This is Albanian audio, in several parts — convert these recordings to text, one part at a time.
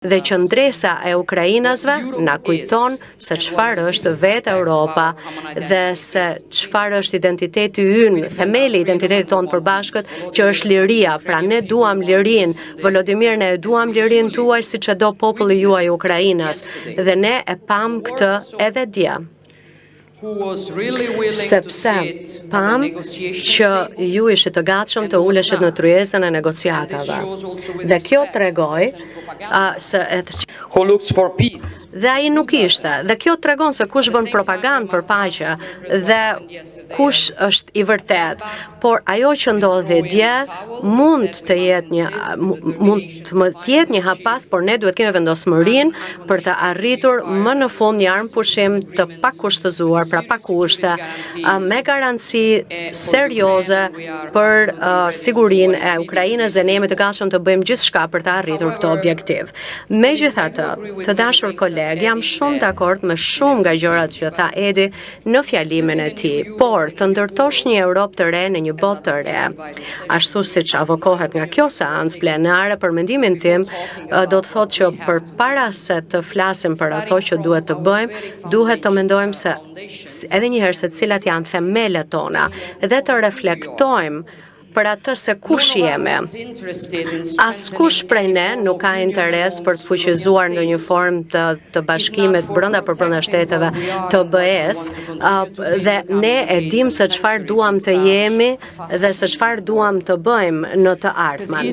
Dhe qëndresa e ukrainasve na kujton se çfarë është vetë Europa dhe se çfarë është identiteti ynë, themeli i identitetit tonë përbashkët, që është liria. Pra ne duam lirinë, Volodimir, ne duam lirinë tuaj siç e do populli juaj Ukrainas, dhe ne e pam këtë edhe dje. Sepse pam që ju ishit të gatshëm të uleshit në tryezën e negociatave. Dhe kjo tregoi se who looks for peace. Dhe ai nuk ishte. Dhe kjo tregon se kush bën propagandë për paqe dhe kush është i vërtet. Por ajo që ndodhi dje mund të jetë një hapas, por ne duhet kemi vendosmërinë për të arritur më në fund një armë pushim të pakushtëzuar, pra pa kushte, me garanci serioze për sigurinë e Ukrainës, dhe ne jemi të gatshëm të bëjmë gjithçka për të arritur këtë objektiv. Megjithatë, të dashur kolegë, jam shumë dakord me shumë nga gjërat që tha Edi në fjalimin e tij, por të ndërtosh një Europë të re në një botë të re, ashtu siç avokohet nga kjo seancë plenare, për mendimin tim, do të thotë që përpara se të flasim për ato që duhet të bëjmë, duhet të mendojmë se edhe një herë se cilat janë themelet tona dhe të reflektojmë për atë se kush jemi. Askush prej ne nuk ka interes për të fuqizuar në një formë të bashkimit brenda shteteve të BE-s, dhe ne e dim se çfarë duam të jemi dhe se çfarë duam të bëjmë në të ardhmen,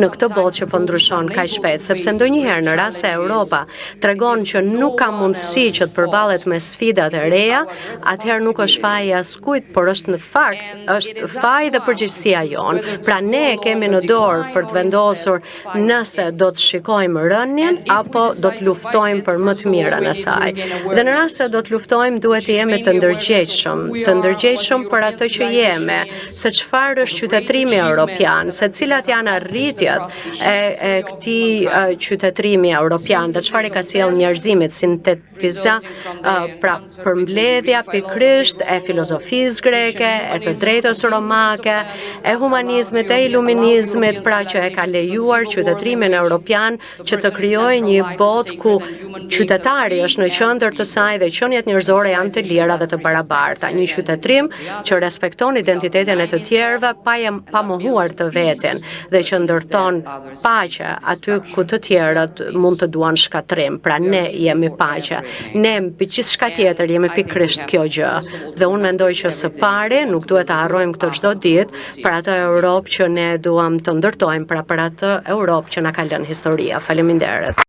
në këtë botë që po ndryshon kaq shpejt, sepse ndonjëherë në rast se Europa tregon që nuk ka mundësi që të përballet me sfidat e reja, atëherë nuk është faji askujt, por është në fakt është faji dhe përgjegjësia jonë. Pra ne kemi në dorë për të vendosur nëse do të shikojmë rënien apo do të luftojmë për më të mirën e saj. Dhe në rast se do të luftojmë, duhet të jemi të ndërgjegjshëm për atë që jemi, se çfarë është qytetërimi europian, se cilat janë arritjet e këtij qytetërimi europian dhe çfarë ka sjellë njerëzimit, pra përmbledhja pikërisht e filozofisë greke, e të drejtës romake, e humanizmit, e iluminizmit, pra që e ka lejuar qytetrimin europian që të krijojë një botë ku qytetari është në qendër të saj dhe qeniet njerëzore janë të lira dhe të barabarta. Një qytetrim që respekton identitetin e të tjerëve pa mohuar të veten dhe që ndërton paqe aty ku të tjerët mund të duan shkatrim. Pra ne jemi paqe. Ne mbi gjithçka tjetër jemi pikërisht kjo gjë. Dhe unë mendoj që së pari nuk duhet të harrojmë këtë çdo ditë, për atë Europë që ne duam të ndërtojmë, për atë Europë që na ka lënë historia. Faleminderit.